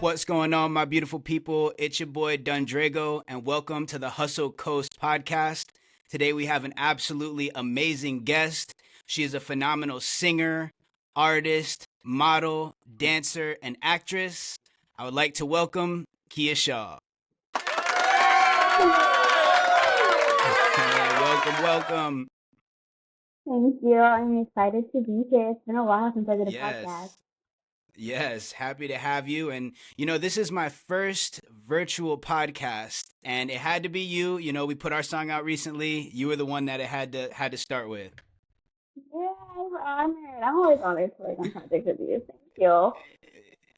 What's going on, my beautiful people? It's your boy Don Drago, and welcome to the Hustle Coast podcast. Today we have an absolutely amazing guest. She is a phenomenal singer, artist, model, dancer, and actress. I would like to welcome Kia Shaw. Hey, welcome, welcome. Thank you. I'm excited to be here. It's been a while since I did a podcast. Yes. Yes, happy to have you. And, this is my first virtual podcast, and it had to be you. We put our song out recently. You were the one that it had to start with. Yeah, I'm honored. I'm always honored to work on projects with you. Thank you.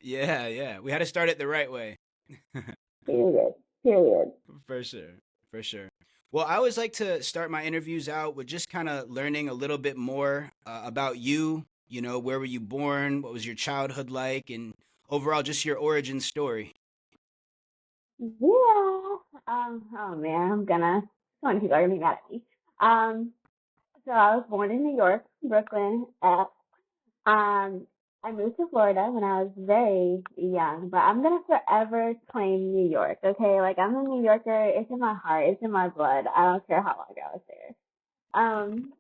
Yeah, yeah. We had to start it the right way. Period. Period. For sure. For sure. Well, I always like to start my interviews out with just kind of learning a little bit more about you. Where were you born? What was your childhood like? And overall, just your origin story. Yeah. Oh man, so many people are gonna be mad at me. Um, so I was born in New York, Brooklyn. Um, I moved to Florida when I was very young, but I'm gonna forever claim New York. Okay, like I'm a New Yorker. It's in my heart. It's in my blood. I don't care how long I was there.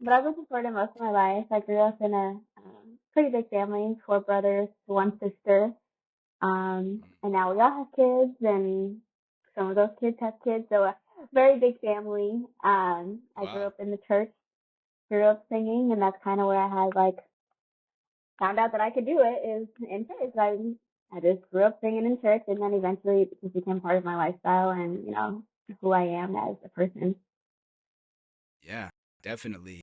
But I've lived in Florida most of my life. I grew up in a pretty big family, four brothers, one sister. And now we all have kids, and some of those kids have kids. So a very big family. I grew Wow. up in the church, grew up singing, and that's kind of where I had like found out that I could do it is in church. I just grew up singing in church, and then eventually it just became part of my lifestyle and who I am as a person. Yeah, definitely.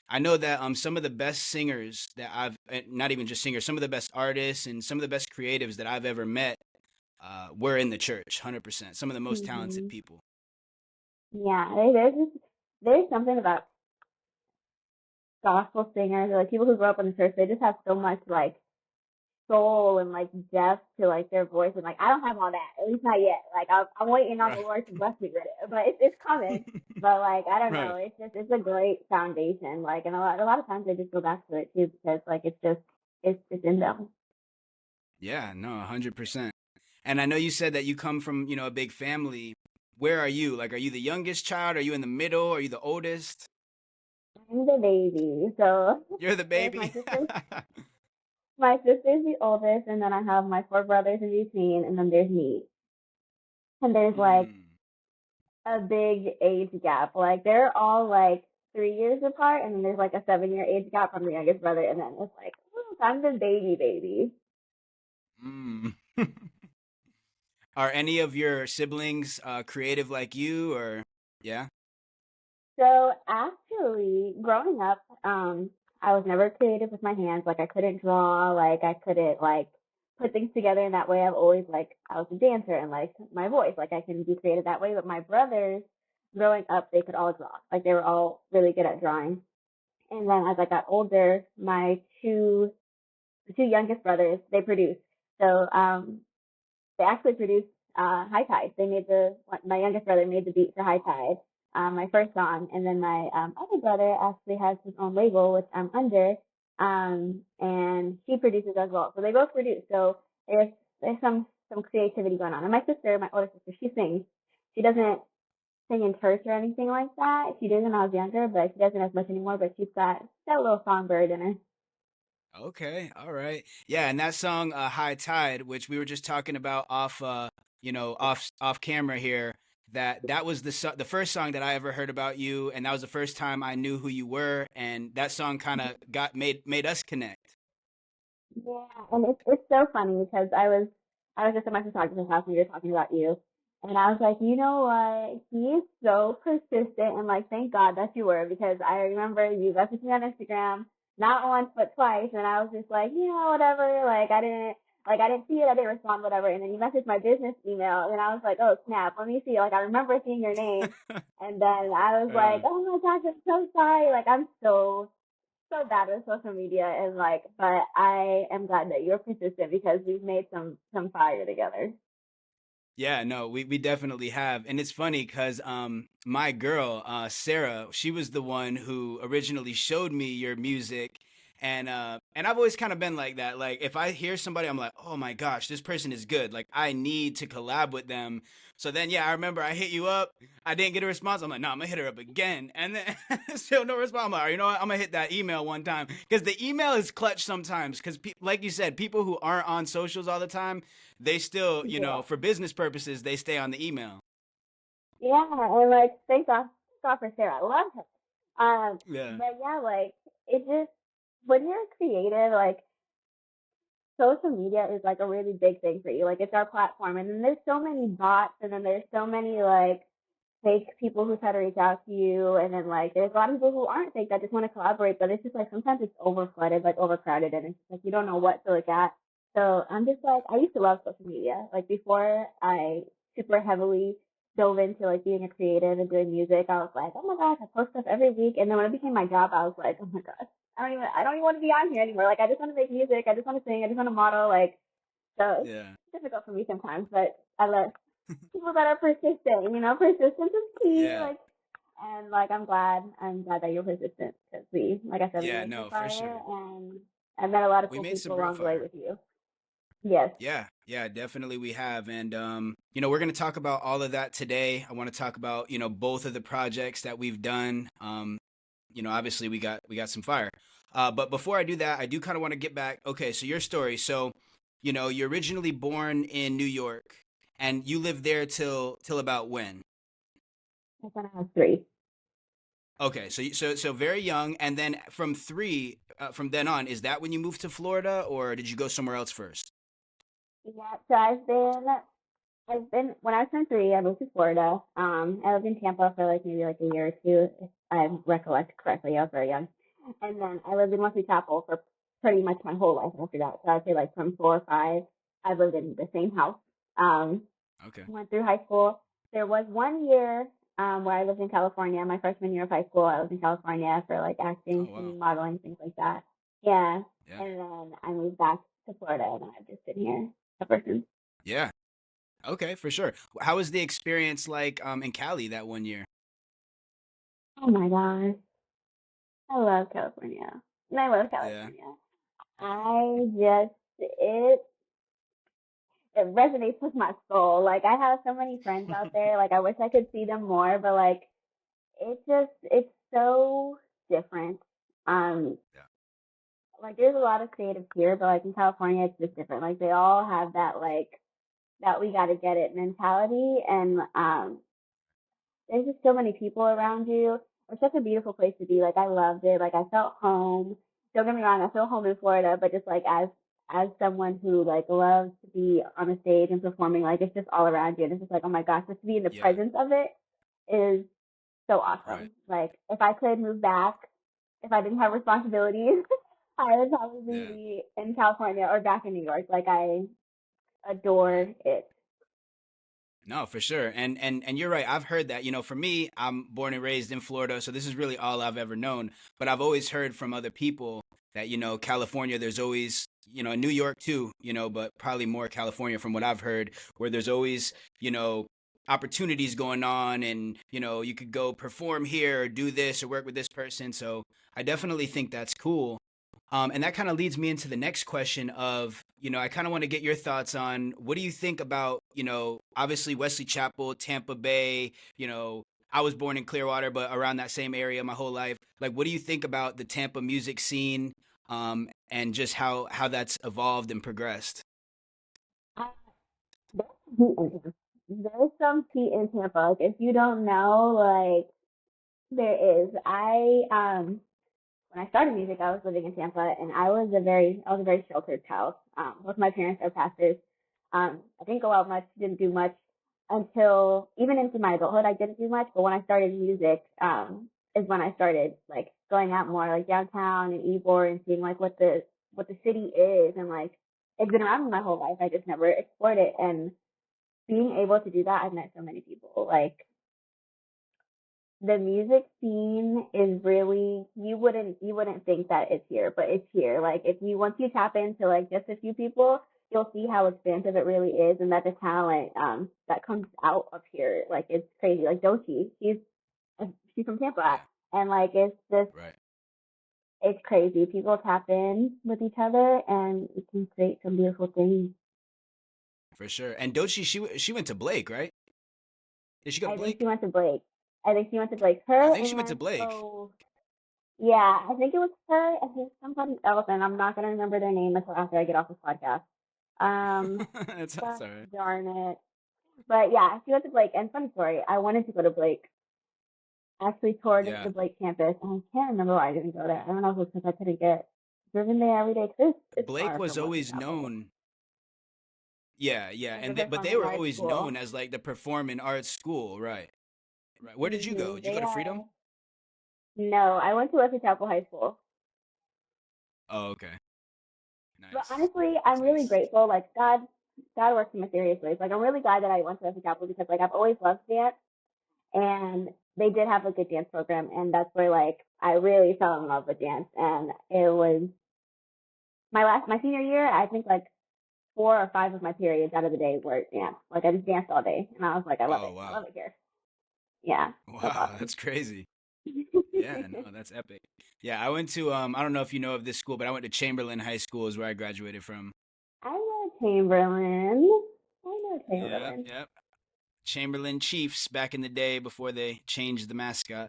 I know that some of the best singers that not even just singers, some of the best artists and some of the best creatives that I've ever met were in the church, 100%. Some of the most talented Hmm. people. Yeah, there's something about gospel singers or like people who grow up in the church. They just have so much like soul and like depth to like their voice, and like I don't have all that, at least not yet. Like I'm waiting on the Right. Lord to bless me with it, but it's coming. But like I don't know, Right. it's a great foundation. Like, and a lot of times I just go back to it too because like it's in them. Yeah, no, 100%. And I know you said that you come from, a big family. Where are you? Like, are you the youngest child? Are you in the middle? Are you the oldest? I'm the baby, so You're the there's my baby? sister. My sister's the oldest, and then I have my four brothers in between, and then there's me. And there's like Mm, a big age gap. Like they're all like 3 years apart, and then there's like a 7 year age gap from the youngest brother, and then it's like, oh, I'm the baby baby. mm. Are any of your siblings creative like you, or yeah? So actually, growing up, I was never creative with my hands. Like I couldn't draw, like I couldn't like put things together in that way. I've always like I was a dancer and like my voice, like I can be creative that way. But my brothers, growing up, they could all draw. Like they were all really good at drawing. And then as I got older, my two youngest brothers, they produced. So they actually produced High Tide. My youngest brother made the beat for High Tide, my first song, and then my other brother actually has his own label, which I'm under, and he produces as well. So they both produce. So there's some creativity going on. And my sister, my older sister, she sings. She doesn't sing in church or anything like that. She did when I was younger, but she doesn't as much anymore. But she's got that little songbird in her. Okay, all right. Yeah, and that song High Tide, which we were just talking about off off camera here, that was the first song that I ever heard about you, and that was the first time I knew who you were, and that song kind of got made us connect. Yeah, and it's so funny because I was just at my photographer's house and we were talking about you, and I was like, you know what? He is so persistent, and like, thank God that you were because I remember you messaged me on Instagram not once but twice, and I was just like, whatever. Like I didn't see it, I didn't respond, whatever. And then you messaged my business email, and I was like, oh snap, let me see. Like I remember seeing your name, and then I was like, Uh, oh my gosh, I'm so sorry. Like I'm so bad with social media and like but I am glad that you're persistent because we've made some fire together. Yeah, no, we definitely have. And it's funny because my girl, Sarah, she was the one who originally showed me your music. And I've always kind of been like that. Like if I hear somebody, I'm like, oh my gosh, this person is good. Like I need to collab with them. So then, yeah, I remember I hit you up. I didn't get a response. I'm like, no, I'm gonna hit her up again, and then still no response. I'm like, "All right, you know what? I'm gonna hit that email one time because the email is clutch sometimes. Because like you said, people who aren't on socials all the time, they still, Yeah. for business purposes, they stay on the email. Yeah, and like thank God for Sarah. I love her. Yeah. But yeah, like it just when you're creative, like social media is like a really big thing for you. Like it's our platform, and then there's so many bots, and then there's so many like fake people who try to reach out to you, and then like there's a lot of people who aren't fake that just want to collaborate, but it's just like sometimes it's over flooded, like overcrowded, and it's just, like you don't know what to look at. So I'm just like I used to love social media. Like before I super heavily dove into like being a creative and doing music, I was like, oh my gosh, I post stuff every week, and then when it became my job, I was like, oh my gosh, I don't even want to be on here anymore. Like I just want to make music, I just want to sing, I just want to model, like so Yeah. it's difficult for me sometimes, but I love people that are persistent. Persistence is key. Yeah. And like I'm glad that you're persistent because like I said, we Yeah. made some No, for fire, sure. and I met a lot of We cool made some people real along the way fire. with you. Yes. Yeah, yeah, definitely we have. And we're going to talk about all of that today. I want to talk about, both of the projects that we've done. Obviously we got some fire. But before I do that, I do kind of want to get back. Okay, so your story. So, you're originally born in New York and you lived there till about when? I kind of have three. Okay, so very young, and then from three, from then on, is that when you moved to Florida, or did you go somewhere else first? Yeah. So I've been when I was turned three, I moved to Florida. I lived in Tampa for like maybe like a year or two, if I recollect correctly. I was very young, and then I lived in Wesley Chapel for pretty much my whole life after that. So I'd say like from 4 or 5, I lived in the same house. Um, Okay. went through high school. There was one year where I lived in California. My freshman year of high school, I was in California for like acting, Oh wow. singing, modeling, things like that. Yeah, Yeah. and then I moved back to Florida, and I've just been here ever since. Yeah. Okay, for sure. How was the experience like in Cali that one year? Oh my gosh. I love California. And I love Yeah. California. I just it resonates with my soul. Like I have so many friends out there. Like I wish I could see them more, but like it's so different. Um Yeah. like there's a lot of creatives here, but like in California it's just different. Like they all have that like that we gotta get it mentality, and there's just so many people around you. It's such a beautiful place to be. Like I loved it. Like I felt home. Don't get me wrong, I feel home in Florida, but just like as someone who like loves to be on a stage and performing, like it's just all around you, and it's just like oh my gosh, just to be in the Yeah. presence of it is so Right. awesome. Like if I could move back, if I didn't have responsibilities, I would probably Yeah. be in California or back in New York. Like I Right. adore it. No, for sure. And you're right. I've heard that. For me, I'm born and raised in Florida, so this is really all I've ever known. But I've always heard from other people that, California, there's always, in New York too, but probably more California from what I've heard, where there's always, you know, opportunities going on and, you could go perform here or do this or work with this person. So I definitely think that's cool. And that kind of leads me into the next question of, I kind of want to get your thoughts on what do you think about, obviously Wesley Chapel, Tampa Bay, I was born in Clearwater, but around that same area my whole life. Like, what do you think about the Tampa music scene, and just how that's evolved and progressed? I, there's heat in Tampa. There's some heat in Tampa. Like if you don't know, like there is. I when I started music, I was living in Tampa, and I was a very sheltered child. Both my parents are pastors. I didn't go out much, didn't do much until even into my adulthood. I didn't do much, but when I started music, is when I started like going out more, like downtown and Ybor, and seeing like what the city is, and like it's been around me my whole life. I just never explored it, and being able to do that, I've met so many people. Like the music scene is really you wouldn't think that it's here, but it's here. Like if you once you tap into like just a few people, you'll see how expansive it really is, and that the talent that comes out of here, like it's crazy. Like Dochi, she's from Tampa, Yeah, and like it's just right. it's crazy. People tap in with each other, and it can create some beautiful things. For sure. And Dochi, she went to Blake, right? Did she go to I think Blake? she went to Blake. I think she went to Blake. I Her think she went to and Blake. oh yeah, I think it was her and there's somebody else, and I'm not gonna remember their name until after I get off this podcast. Um, That's gosh all right. darn it. But yeah, she went to Blake. And funny story, I wanted to go to Blake. I actually toured Yeah. the Blake campus, and I can't remember why I didn't go there. I don't know if it's because I couldn't get driven there every day. Cause it's Blake far was from Western always Chapel. known. Yeah, yeah, Like a and but they performing were arts always known school. as like the performing arts school, right? Right. Where did you go? Did you go They to Freedom? are. No, I went to Western Chapel High School. Oh, okay. But Nice. honestly, I'm really Nice. grateful. Like God works in mysterious ways. Like I'm really glad that I went to Western Chapel because like I've always loved dance, and they did have a good dance program, and that's where like I really fell in love with dance. And it was my senior year. I think like 4 or 5 of my periods out of the day were dance. Like I just danced all day, and I was like, I love Oh, it. I wow. love it here. Yeah, that's Wow, awesome. that's crazy. Yeah, no, that's epic. Yeah, I went to I don't know if you know of this school, but I went to Chamberlain High School is where I graduated from. I know Chamberlain. I know Yep, Chamberlain. yep. Chamberlain Chiefs back in the day before they changed the mascot.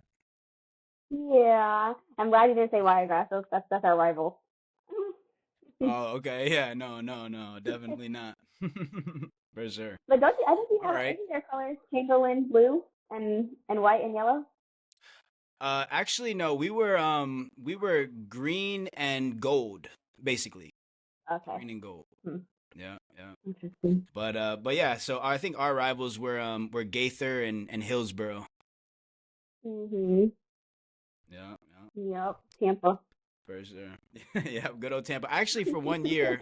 Yeah, I'm glad you didn't say Wiregrass. That's our rival. Oh, okay. Yeah, no, no, no, definitely not. For sure. But don't you? I think you All have. right. Isn't their colors Chamberlain blue and white and yellow? Actually, no, we were green and gold, basically. Okay. Green and gold. Hmm. Yeah, yeah. Interesting. But yeah, so I think our rivals were Gaither and Hillsborough. Mhm. Yeah, yeah, Yep. Tampa. for sure. Yeah, good old Tampa. Actually, for 1 year,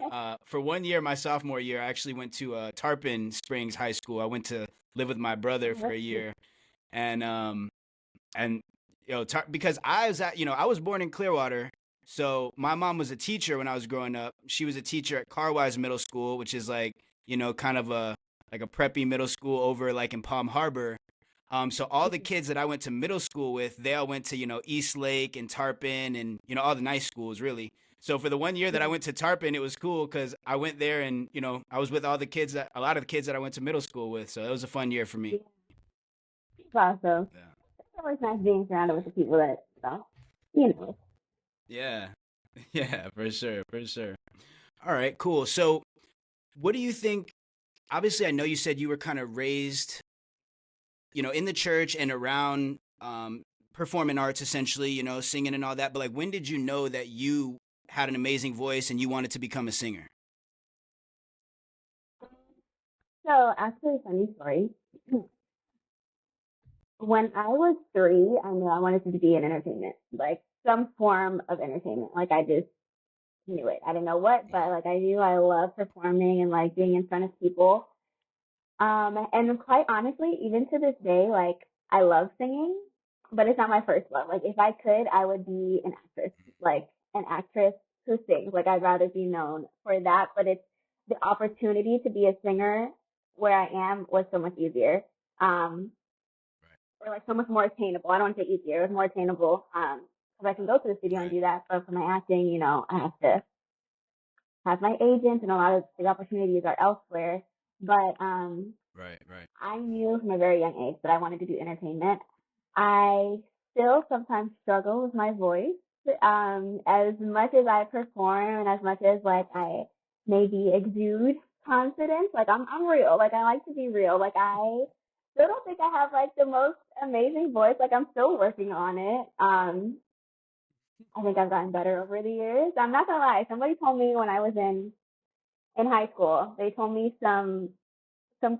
my sophomore year, I actually went to Tarpon Springs High School. I went to live with my brother Oh, for that's a cute. year, and and because I was born in Clearwater, so my mom was a teacher when I was growing up. She was a teacher at Carwise Middle School, which is like kind of a like a preppy middle school over like in Palm Harbor. So all the kids that I went to middle school with, they all went to East Lake and Tarpon and all the nice schools really. So for the 1 year that I Mhm. went to Tarpon, it was cool because I went there and I was with all the kids a lot of the kids that I went to middle school with. So it was a fun year for me. Yeah. Awesome. Yeah. It's always nice being surrounded with the people that you know. Yeah. Yeah, for sure, for sure. All right, cool. So, what do you think? Obviously, I know you said you were kind of raised, in the church and around performing arts, essentially, singing and all that. But like, when did you know that you had an amazing voice and you wanted to become a singer? So actually, funny story. When I was 3, I knew I wanted to be in entertainment, like some form of entertainment. Like I just knew it. I didn't know what, but Wow. like I knew I loved performing and like being in front of people. And quite honestly, even to this day, like I love singing, but it's not my first love. Like if I could, I would be an actress, like an actress who sings. Like I'd rather be known for that, but it's the opportunity to be a singer where I am was so much easier. Um, Right. or like so much more attainable. I don't want to say easier, it was more attainable. Because I can go to the studio and Right. do that, but for my acting, I have to have my agent, and a lot of the opportunities are elsewhere. But Right. Right. I knew from a very young age that I wanted to do entertainment. I still sometimes struggle with my voice. As much as I perform and as much as like I maybe exude confidence, like I'm real. Like I like to be real. Like I still don't think I have like the most amazing voice. Like I'm still working on it. I think I've gotten better over the years. I'm not gonna lie. Somebody told me when I was in high school, they told me some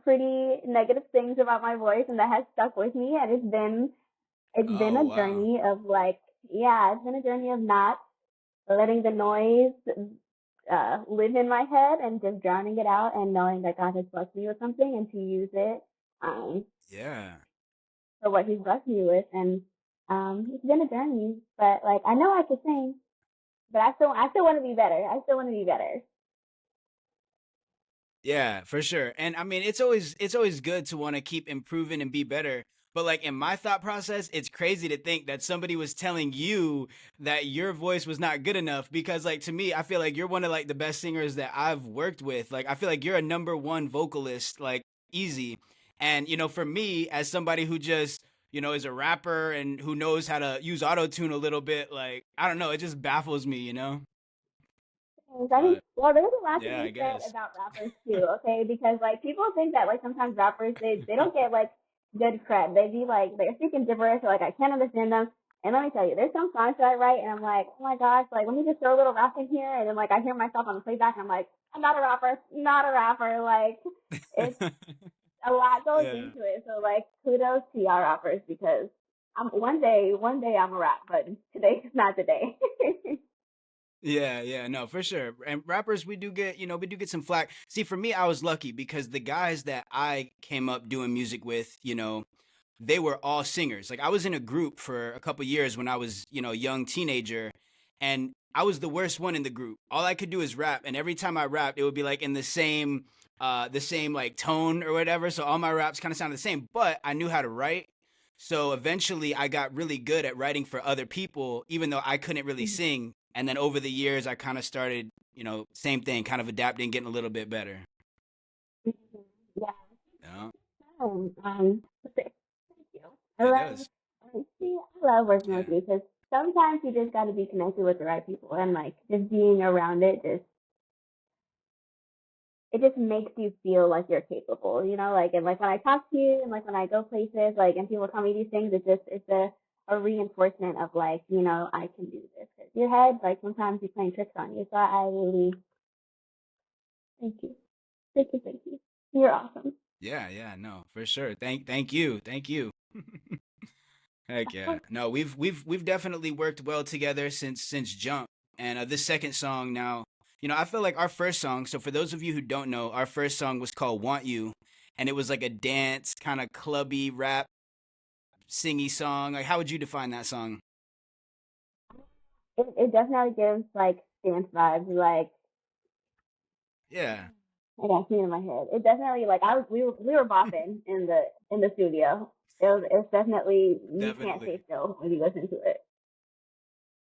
pretty negative things about my voice, and that has stuck with me. And it's been Oh, a wow. journey of like, yeah, it's been a journey of not letting the noise live in my head and just drowning it out, and knowing that God has blessed me with something and to use it um, Yeah. for what He's blessed me with. And it's been a journey, but like I know I could sing, but I still want to be better. I still want to be better. Yeah, for sure. And I mean, it's always good to want to keep improving and be better. But like in my thought process, it's crazy to think that somebody was telling you that your voice was not good enough because like to me, I feel like you're one of like the best singers that I've worked with. Like I feel like you're a number one vocalist, like easy. And for me as somebody who just is a rapper and who knows how to use auto tune a little bit, like I don't know, it just baffles me. I mean, But well, there's a lot to yeah, I be said guess. about rappers too, okay? Because like people think that like sometimes rappers they don't get like good cred. They be like they're speaking gibberish or like I can't understand them. And let me tell you, there's some songs that I write and I'm like, oh my gosh, like let me just throw a little rap in here, and then like I hear myself on the playback and I'm like, I'm not a rapper, not a rapper. Like it's a lot goes Yeah. into it. So like kudos to y'all rappers because one day I'm a rap, but today's not the day. Yeah, yeah, no, for sure. And rappers, we do get some flack. See, for me, I was lucky because the guys that I came up doing music with, they were all singers. Like I was in a group for a couple years when I was, a young teenager, and I was the worst one in the group. All I could do is rap, and every time I rapped, it would be like in the same like tone or whatever. So all my raps kind of sounded the same, but I knew how to write. So eventually I got really good at writing for other people, even though I couldn't really sing. And then over the years, I kind of started, same thing, kind of adapting, getting a little bit better. Yeah. Yeah, Thank you. I it love, does. I love working with Yeah. you because sometimes you just got to be connected with the right people, and like just being around it just makes you feel like you're capable, like, and like when I talk to you and like when I go places, like, and people tell me these things, it's a reinforcement of like, I can do this. 'Cause your head, like sometimes you're playing tricks on you. So I really thank you. Thank you. Thank you. You're awesome. Yeah, yeah, no, for sure. Thank you. Thank you. Heck yeah. No, we've definitely worked well together since Jump. And this second song now, I feel like our first song, so for those of you who don't know, our first song was called Want You, and it was like a dance kind of clubby rap singy song. Like how would you define that song? It definitely gives like dance vibes. Like Yeah, I got singing in my head. It definitely like I was we were bopping in the studio. It's definitely you can't stay definitely. still when you listen to it.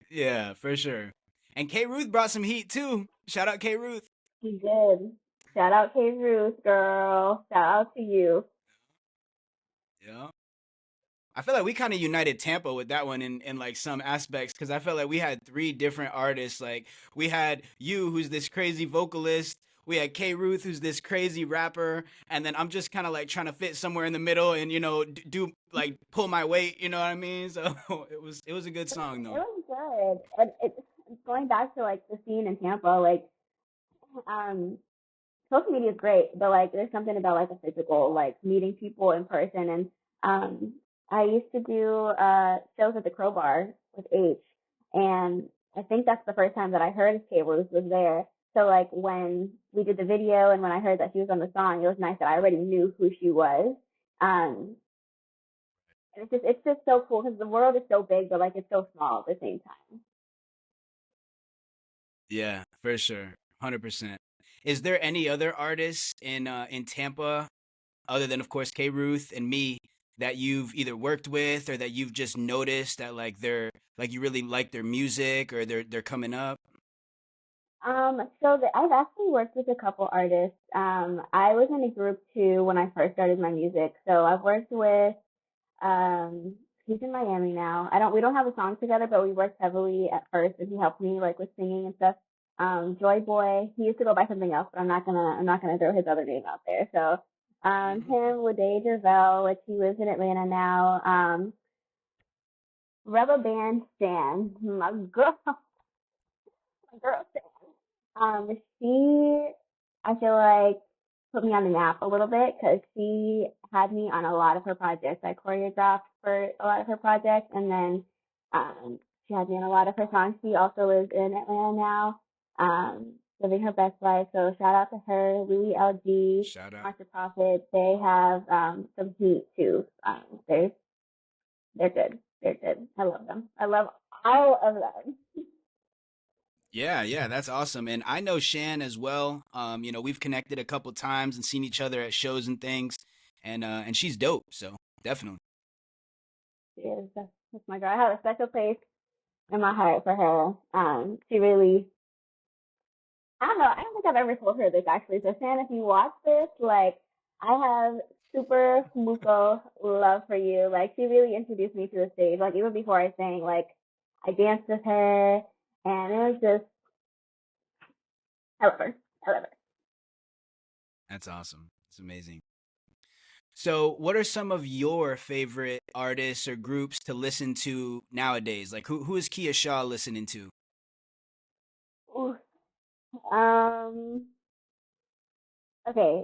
Yeah, for sure. And K Ruth brought some heat too. Shout out K Ruth. He did. Shout out K Ruth, girl. Shout out to you. Yeah. I feel like we kind of united Tampa with that one in like some aspects because I felt like we had three different artists. Like we had you, who's this crazy vocalist. We had K Ruth, who's this crazy rapper, and then I'm just kind of like trying to fit somewhere in the middle and do like pull my weight. You know what I mean? So it was a good song It though. was good. And it's going back to like the scene in Tampa, like um social media is great, but like there's something about like a physical, like meeting people in person. And um, I used to do shows at the Crowbar with H, and I think that's the first time that I heard Kay Ruth was there. So like when we did the video and when I heard that she was on the song, it was nice that I already knew who she was. Um, and it's just so cool because the world is so big, but like it's so small at the same time. Yeah, for sure, 100%. Is there any other artists in Tampa other than of course K Ruth and me that you've either worked with or that you've just noticed that like they're like you really like their music or they're coming up? I've actually worked with a couple artists. I was in a group too when I first started my music. So I've worked with, he's in Miami now. We don't have a song together, but we worked heavily at first and he helped me like with singing and stuff. Joy Boy, he used to go by something else, but I'm not gonna throw his other name out there. So, him with Dave Javelle, which he lives in Atlanta now. Rubber Band Stan, my girl, my girl she, I feel like, put me on the map a little bit because she had me on a lot of her projects. I choreographed for a lot of her projects, and then um, she had me on a lot of her songs. She also lives in Atlanta now, living her best life. So shout out to her, Louis LG, Shout out. Marsha Prophet. They have some heat too. They're good. They're good. I love them. I love all of them. Yeah, yeah, that's awesome. And I know Shan as well. We've connected a couple times and seen each other at shows and things. And she's dope, so definitely. She is. That's my girl. I have a special place in my heart for her. She really, I don't know. I don't think I've ever told her this actually. So, Shan, if you watch this, like, I have super muko love for you. Like, she really introduced me to the stage. Like, even before I sang, like, I danced with her, and it was just, I love her. I love her. That's awesome. It's amazing. So, what are some of your favorite artists or groups to listen to nowadays? Like, who is Kia Shaw listening to? Ooh. Um. Okay.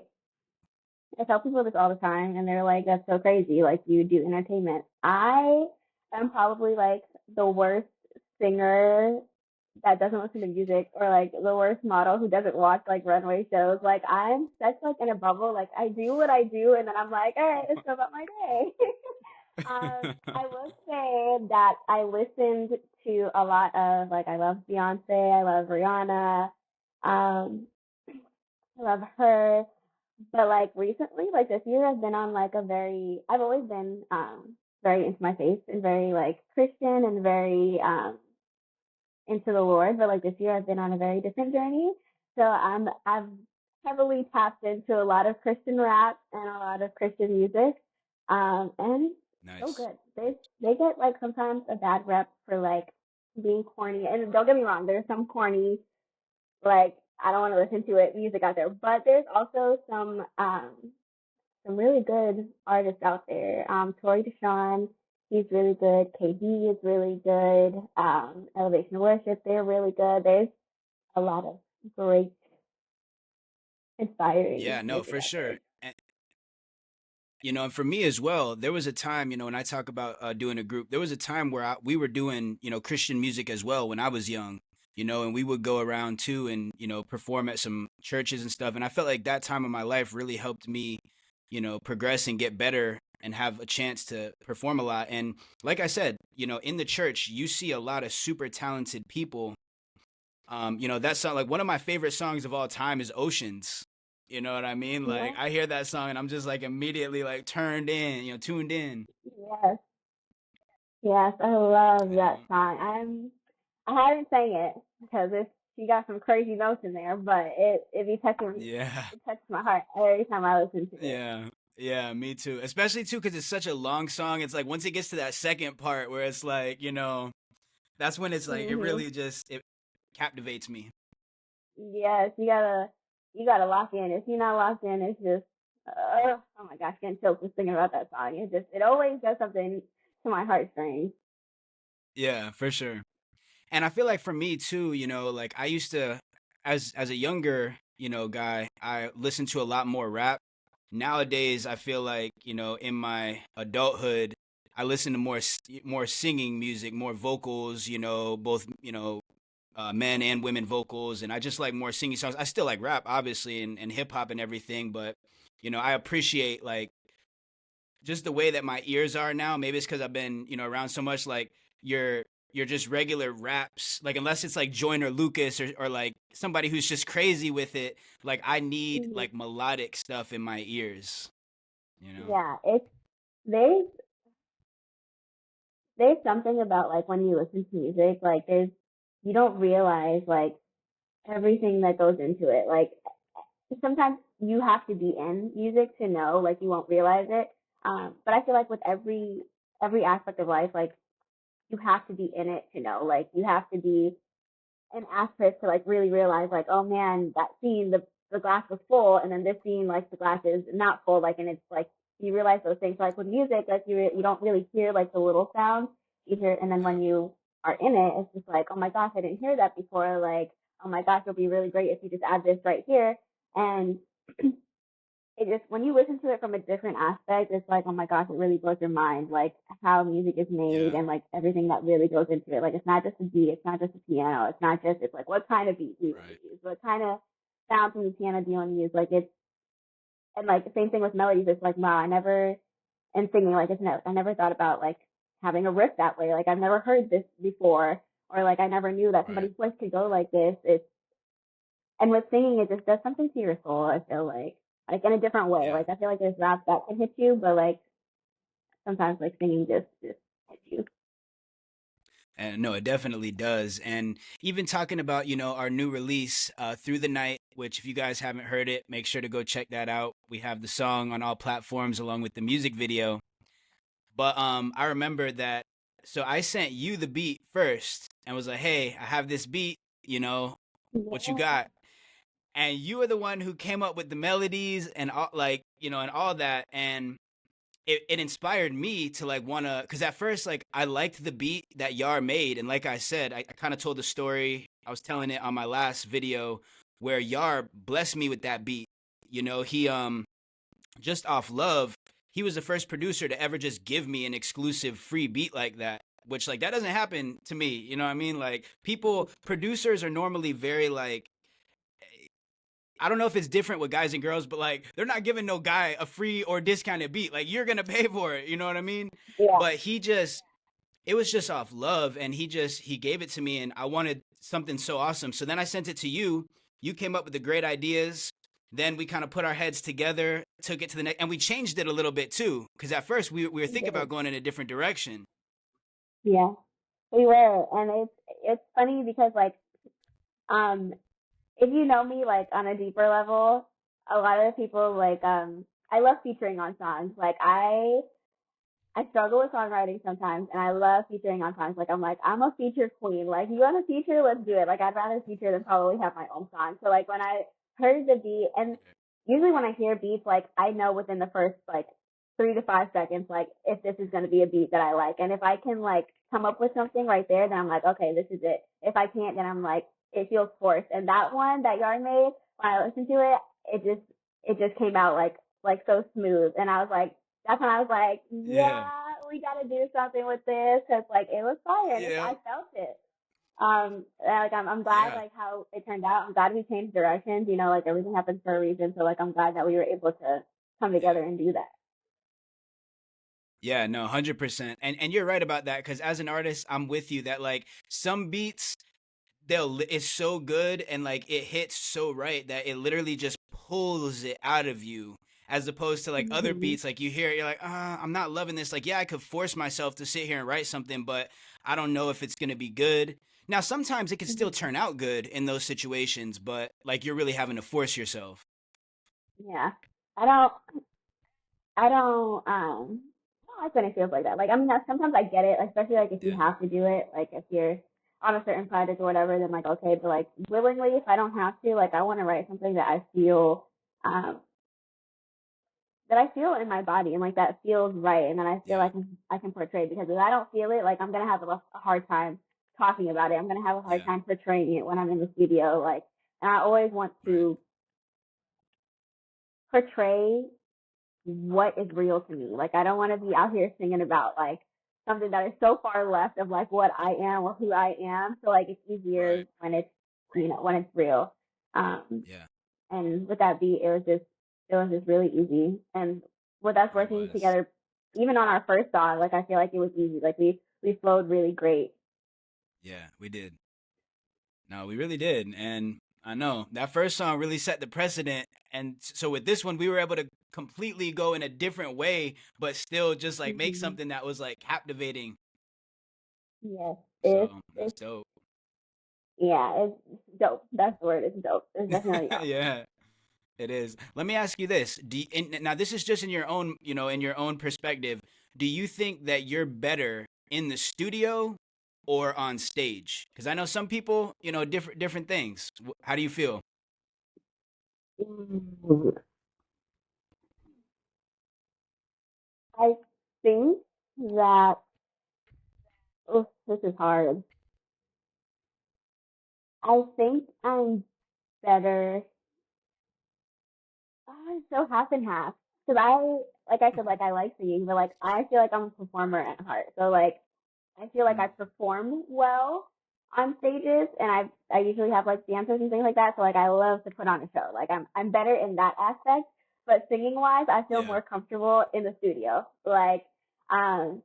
I tell people this all the time, and they're like, "That's so crazy! Like you do entertainment." I am probably like the worst singer that doesn't listen to music, or like the worst model who doesn't watch like runway shows. Like I'm such like in a bubble. Like I do what I do, and then I'm like, all right, let's go about my day. I will say that I listened to a lot of like I love Beyonce, I love Rihanna, um, I love her. But like recently, like this year, I've been on like a very. I've always been very into my faith and very like Christian and very into the Lord. But like this year, I've been on a very different journey. So I've heavily tapped into a lot of Christian rap and a lot of Christian music, and it's so Nice. good. They get like sometimes a bad rep for like being corny. And don't get me wrong, there's some corny like I don't want to listen to it music out there, but there's also some really good artists out there. Tori Deshawn, he's really good. KB is really good. Elevation Worship, they're really good. There's a lot of great, inspiring Yeah, no, music for out there. sure. And for me as well, there was a time, when I talk about doing a group, there was a time where we were doing, Christian music as well when I was young, and we would go around too and, perform at some churches and stuff. And I felt like that time of my life really helped me, progress and get better and have a chance to perform a lot. And like I said, in the church, you see a lot of super talented people. That song, like one of my favorite songs of all time is Oceans. You know what I mean? Like Yeah. I hear that song and I'm just like immediately like turned in, tuned in. Yes. Yes. I love You that know? song. I haven't sang it because it's she got some crazy notes in there, but it be touching Yeah. it touches my heart every time I listen to it. Yeah. Yeah, me too. Especially too because it's such a long song. It's like once it gets to that second part where it's like, that's when it's like it Mhm. really just it captivates me. Yes, you gotta lock in. If you're not locked in, it's just oh my gosh, getting choked just thinking about that song. It always does something to my heartstrings. Yeah, for sure. And I feel like for me too, like I used to as a younger, guy, I listened to a lot more rap. Nowadays, I feel like, in my adulthood, I listen to more singing music, more vocals, both, men and women vocals, and I just like more singing songs. I still like rap, obviously, and hip hop and everything, but I appreciate like just the way that my ears are now. Maybe it's because I've been, around so much. Like your just regular raps, like unless it's like Joyner Lucas or like somebody who's just crazy with it. Like I need Hmm. like melodic stuff in my ears. You know? Yeah, it's there's there's something about like when you listen to music, like there's you don't realize like everything that goes into it. Like sometimes you have to be in music to know, like you won't realize it. But I feel like with every aspect of life, like you have to be in it to know. Like you have to be an actress to like really realize like, oh man, that scene the glass was full, and then this scene like the glass is not full. Like and it's like you realize those things. Like with music, like you don't really hear like the little sounds. You hear, and then when you are in it, it's just like, oh my gosh, I didn't hear that before. Like, oh my gosh, it'll be really great if you just add this right here. And it just when you listen to it from a different aspect, it's like, oh my gosh, it really blows your mind, like how music is made Yeah. and like everything that really goes into it. Like it's not just a beat, it's not just a piano, it's not just it's like what kind of beat do you want Right. to use? What kind of sound from the piano do you want to use? Like it's and like the same thing with melodies, it's like wow, I never and singing, like it's no I never thought about like having a riff that way. Like I've never heard this before or like I never knew that Right. somebody's voice could go like this. It's and with singing, it just does something to your soul. I feel like in a different way. Yeah. Like I feel like there's rap that can hit you, but like sometimes like singing just And no, it definitely does. And even talking about, our new release, Through the Night, which if you guys haven't heard it, make sure to go check that out. We have the song on all platforms along with the music video. But I remember that, so I sent you the beat first and was like, "Hey, I have this beat, what you Yeah, got?" And you were the one who came up with the melodies and all, like, and all that. And it inspired me to like wanna, because at first, like, I liked the beat that Yar made, and like I said, I kind of told the story. I was telling it on my last video where Yar blessed me with that beat. He just off love, he was the first producer to ever just give me an exclusive free beat like that. Which, like, that doesn't happen to me. You know what I mean? Like, producers are normally very like, I don't know if it's different with guys and girls, but like, they're not giving no guy a free or discounted beat. Like, you're gonna pay for it. You know what I mean? yeah, But it was just off love, and he gave it to me, and I wanted something so awesome. So then I sent it to you. You came up with the great ideas. Then we kind of put our heads together, took it to the next, and we changed it a little bit too. Because at first we were we thinking did. about going in a different direction. Yeah, we were, and it's funny because like um if you know me like on a deeper level, a lot of the people like I love featuring on songs. Like I struggle with songwriting sometimes, and I love featuring on songs. Like I'm a feature queen. Like you want a feature, let's do it. Like I'd rather feature than probably have my own song. So like when I heard the beat, and usually when I hear beats, like I know within the first like 3 to 5 seconds, like if this is going to be a beat that I like, and if I can like come up with something right there, then I'm like, okay, this is it. If I can't, then I'm like, it feels forced. And that one that Yarn made, when I listened to it, it just came out like so smooth, and I was like, that's when I was like, Yeah, yeah, we got to do something with this because like it was fire and yeah, I felt it. Like I'm glad yeah, like how it turned out. I'm glad we changed directions. Like everything happens for a reason. So like I'm glad that we were able to come together yeah. and do that. Yeah, no, 100%. And you're right about that, because as an artist, I'm with you that like some beats, it's so good and like it hits so right that it literally just pulls it out of you, as opposed to like other Hmm. beats, like you hear it, you're like, I'm not loving this. Like, yeah, I could force myself to sit here and write something, but I don't know if it's gonna be good. Now sometimes it can still Hmm. turn out good in those situations, but like you're really having to force yourself. Yeah, I don't, I don't, I don't like when it feels like that. Like I mean, sometimes I get it, especially like if you Yeah, have to do it, like if you're on a certain project or whatever, then like okay, but like willingly, if I don't have to, like I want to write something that I feel um in my body and like that feels right and that I feel yeah, like I can portray because if I don't feel it, like I'm gonna have a hard time talking about it. I'm gonna have a hard yeah, time portraying it when I'm in the studio. Like, and I always want right, to portray what is real to me. Like, I don't want to be out here singing about like something that is so far left of like what I am or who I am. So like, it's easier right, when it's when it's real. Um, yeah, and with that beat, it was just really easy. And with us it working was. together, even on our first song, like I feel like it was easy. Like we flowed really great. Yeah, we did. No, we really did. And I know that first song really set the precedent. And so with this one, we were able to completely go in a different way, but still just like make Hmm. something that was like captivating. Yes, So that's it's dope. yeah, it's dope. That's the word. It's dope. It's definitely awesome. Yeah, it is. Let me ask you this. Now this is just in your own, in your own perspective. Do you think that you're better in the studio or on stage? Because I know some people, different things. How do you feel? Mm. I think that oh, this is hard. I think I'm better. Oh, it's so half and half. Because like I said, like I like singing, but like I feel like I'm a performer at heart. So like I feel like I perform well on stages, and I usually have like dancers and things like that. So like I love to put on a show. Like I'm better in that aspect. But singing wise, I feel Yeah, more comfortable in the studio. Like um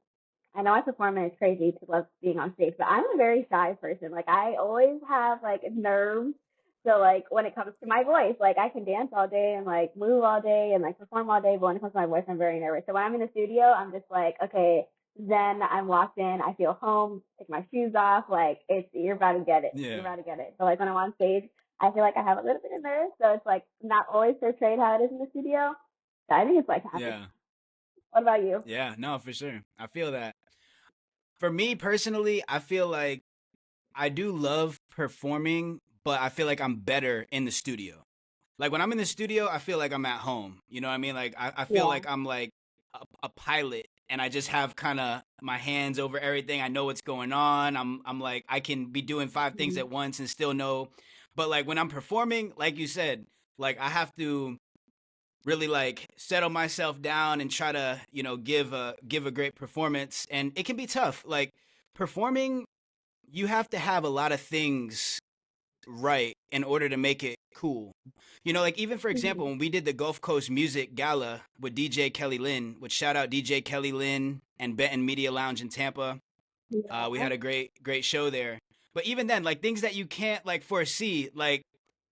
I know I perform and it's crazy to love being on stage, but I'm a very shy person. Like I always have like nerves. So like when it comes to my voice, like I can dance all day and like move all day and like perform all day, but when it comes to my voice, I'm very nervous. So when I'm in the studio, I'm just like, okay, then I'm locked in. I feel home. Take my shoes off. Like it's you're about to get it. You're Yeah. about to get it. So like when I'm on stage, I feel like I have a little bit of nerves. So it's like not always portrayed how it is in the studio. So I think it's like half. Yeah. What about you? Yeah. No, for sure. I feel that. For me personally, I feel like I do love performing, but I feel like I'm better in the studio. Like when I'm in the studio, I feel like I'm at home. You know what I mean? Like I feel Yeah. like I'm like a pilot and I just have kind of my hands over everything. I know what's going on. I'm like I can be doing five things Mhm. at once and still know. But like when I'm performing, like you said, like I have to really like settle myself down and try to, give a great performance and it can be tough. Like performing, you have to have a lot of things right in order to make it cool. Like even for example, Mhm. when we did the Gulf Coast Music Gala with DJ Kelly Lynn, which shout out DJ Kelly Lynn and Benton Media Lounge in Tampa. We Yeah. had a great show there. But even then, like things that you can't like foresee, like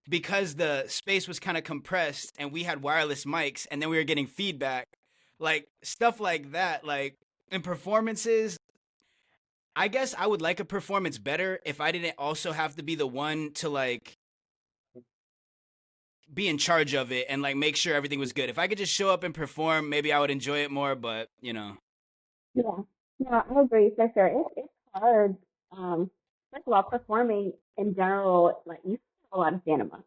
because the space was kind of compressed and we had wireless mics and then we were getting feedback, like stuff like that, like in performances, I guess I would like a performance better if I didn't also have to be the one to like be in charge of it and like make sure everything was good. If I could just show up and perform, maybe I would enjoy it more, but Yeah. No, I agree for sure. It's hard. Um, First of all, performing in general, like you have a lot of stamina,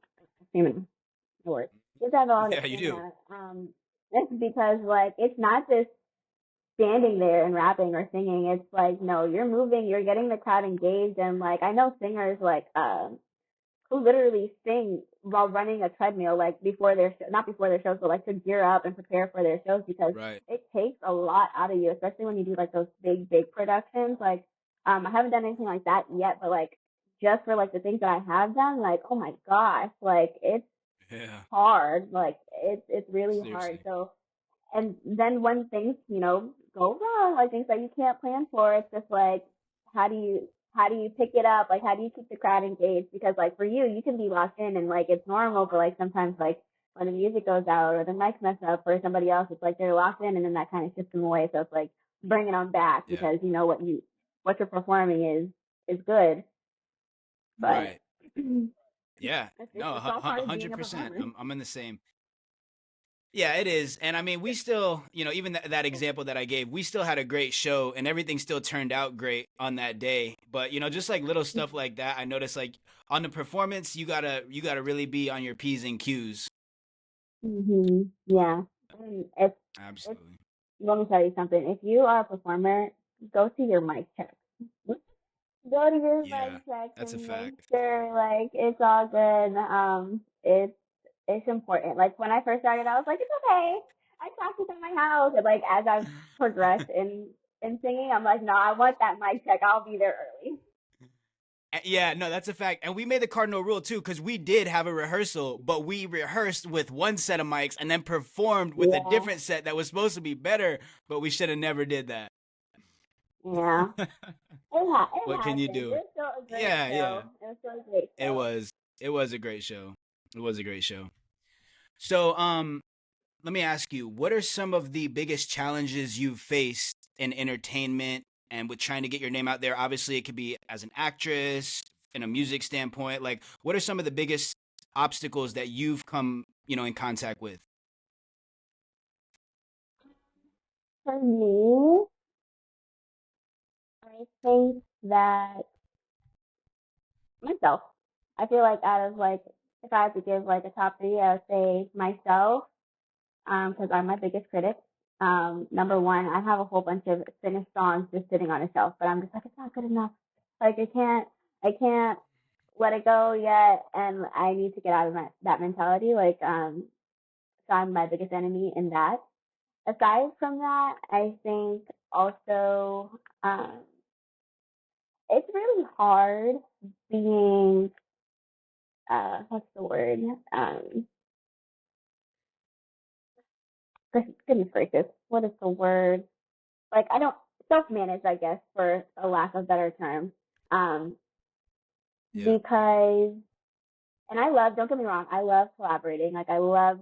word. You have a lot of yeah, you do. stamina. It's because like it's not just standing there and rapping or singing. It's like no, you're moving, you're getting the crowd engaged, and like I know singers like who literally sing while running a treadmill, like before their not before their shows, but like to gear up and prepare for their shows because Right. it takes a lot out of you, especially when you do like those big productions. Like, I haven't done anything like that yet, but like just for like the things that I have done, like oh my gosh, like it's Yeah. hard. Like it's really hard. Seriously. So and then when things, go wrong, like things that you can't plan for, it's just like, how do you pick it up? Like, how do you keep the crowd engaged? Because like for you, you can be locked in and like it's normal, but like sometimes like when the music goes out or the mics mess up for somebody else, it's like they're locked in and then that kind of shifts them away. So it's like bringing them back Yeah. because you know what you're performing is good, but Right. Yeah. No, it's all part a of being hundred a percent. performer. I'm in the same. Yeah, it is. And I mean, we still, even that example that I gave, we still had a great show and everything still turned out great on that day. But, just like little stuff like that, I noticed like on the performance, you gotta really be on your P's and Q's. But Yeah. And it's absolutely. let me tell you something. If you are a performer, go to your mic check. Go to your Yeah, mic check that's a and make fact. sure like it's all good. It's important. Like when I first started, I was like, it's okay. I practice at my house. And like as I've progressed in singing, I'm like, no, I want that mic check. I'll be there early. Yeah, no, that's a fact. And we made the cardinal rule too, because we did have a rehearsal, but we rehearsed with one set of mics and then performed with a Yeah, different set that was supposed to be better, but we should have never did that. yeah. It What can you happens. do? It's still a great Yeah, yeah. show. It was still a great It show. was. It was a great show. It was a great show. So, let me ask you, what are some of the biggest challenges you've faced in entertainment and with trying to get your name out there? Obviously, it could be as an actress, in a music standpoint. Like, what are some of the biggest obstacles that you've come, in contact with? For me, I think that myself. I feel like out of like if I had to give like a top three, I would say myself, because I'm my biggest critic. Number one, I have a whole bunch of finished songs just sitting on a shelf, but I'm just like it's not good enough. Like I can't let it go yet, and I need to get out of that mentality. Like, so I'm my biggest enemy in that. Aside from that, I think also it's really hard being what's the word? Um, goodness gracious, what is the word? Like I don't self-manage, I guess, for a lack of better term. Um, Yeah. because and I love, don't get me wrong, I love collaborating. Like I love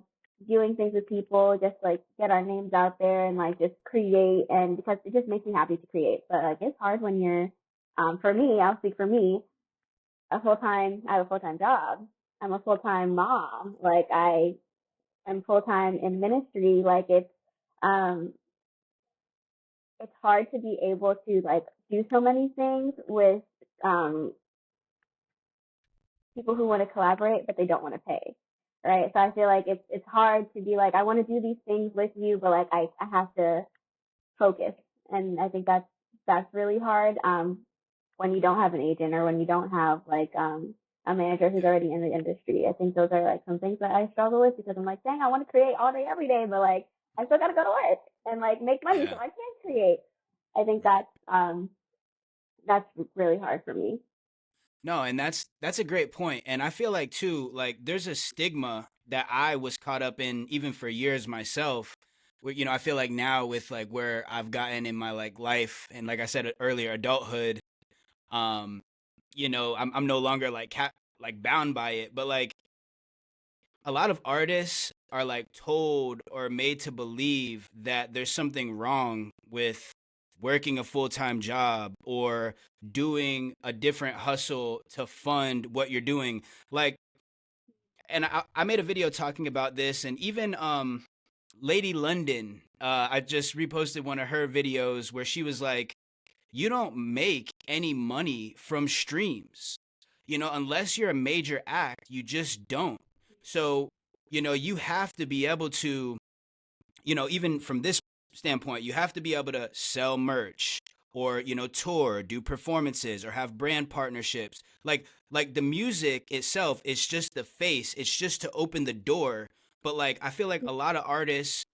doing things with people, just like get our names out there and like just create, and because it just makes me happy to create. But like it's hard when you're for me, I'll speak for me, I have a full time job. I'm a full time mom. Like I am full time in ministry. Like um it's hard to be able to like do so many things with um people who want to collaborate but they don't want to pay. Right. So I feel like it's hard to be like, I want to do these things with you, but like I have to focus. And I think that's really hard when you don't have an agent or when you don't have like a manager who's already in the industry. I think those are like some things that I struggle with because I'm like, dang, I want to create all day every day, but like I still got to go to work and like make money so Yeah. I can create. I think Right. that's really hard for me. No, and that's a great point. And I feel like too, like there's a stigma that I was caught up in even for years myself. Where, I feel like now with like where I've gotten in my like life and like I said earlier, adulthood, um, I'm no longer like like bound by it. But like a lot of artists are like told or made to believe that there's something wrong with working a full-time job or doing a different hustle to fund what you're doing. Like, and I made a video talking about this, and even Lady London, I just reposted one of her videos where she was like, you don't make any money from streams. Unless you're a major act, you just don't. So, you have to be able to, even from this standpoint, you have to be able to sell merch or, tour, do performances or have brand partnerships. Like the music itself, it's just the face, it's just to open the door. But like I feel like a lot of artists,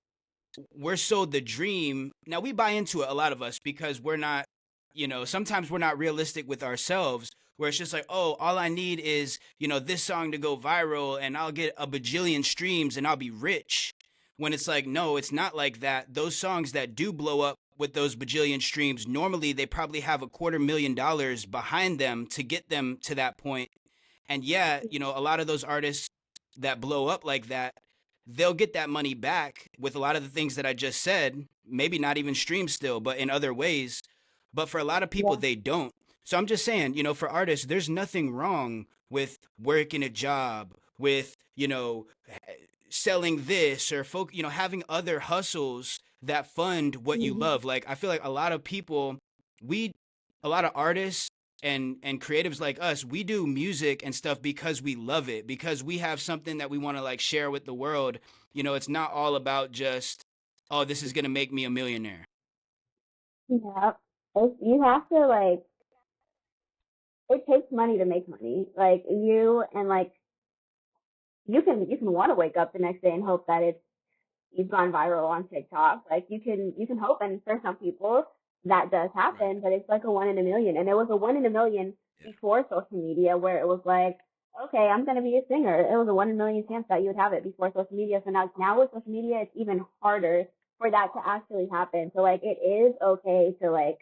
we're sold the dream. Now we buy into it, a lot of us, because we're not, sometimes we're not realistic with ourselves, where it's just like, oh, all I need is, this song to go viral and I'll get a bajillion streams and I'll be rich. When it's like, no, it's not like that. Those songs that do blow up with those bajillion streams, normally they probably have $250,000 behind them to get them to that point. And yeah, a lot of those artists that blow up like that, they'll get that money back with a lot of the things that I just said, maybe not even stream still, but in other ways. But for a lot of people, Yeah. they don't. So I'm just saying, for artists, there's nothing wrong with working a job, with, selling this or having other hustles that fund what you Hmm. love. Like I feel like a lot of people, we a lot of artists and creatives like us, we do music and stuff because we love it, because we have something that we want to like share with the world. It's not all about just, oh, this is going to make me a millionaire. Yeah. You have to like, it takes money to make money. Like you and like you can want to wake up the next day and hope that you've gone viral on TikTok. Like you can hope, and for some people that does Right. happen, but it's like a one in a million. And it was a one in a million Yeah. before social media, where it was like, okay, I'm gonna be a singer. It was a one in a million chance that you would have it before social media. So now with social media, it's even harder for that to actually happen. So like it is okay to like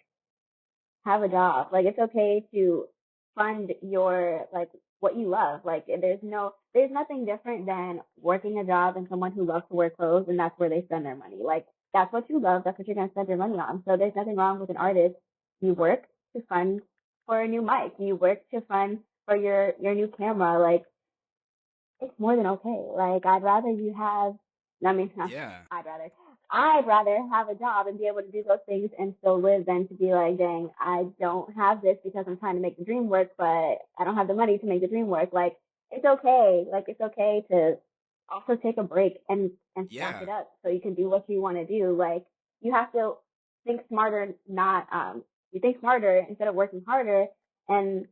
have a job. Like it's okay to fund your like what you love. Like there's nothing different than working a job and someone who loves to wear clothes and that's where they spend their money. Like that's what you love, that's what you're gonna spend your money on. So there's nothing wrong with an artist. You work to fund for a new mic. You work to fund for your new camera. Like it's more than okay. Like I'd rather you have, I mean, Yeah. I'd rather, I'd rather have a job and be able to do those things and still live than to be like, dang, I don't have this because I'm trying to make the dream work, but I don't have the money to make the dream work. Like it's okay. Like it's okay to also take a break and stack Yeah. it up so you can do what you want to do. Like you have to think smarter, not you think smarter instead of working harder. And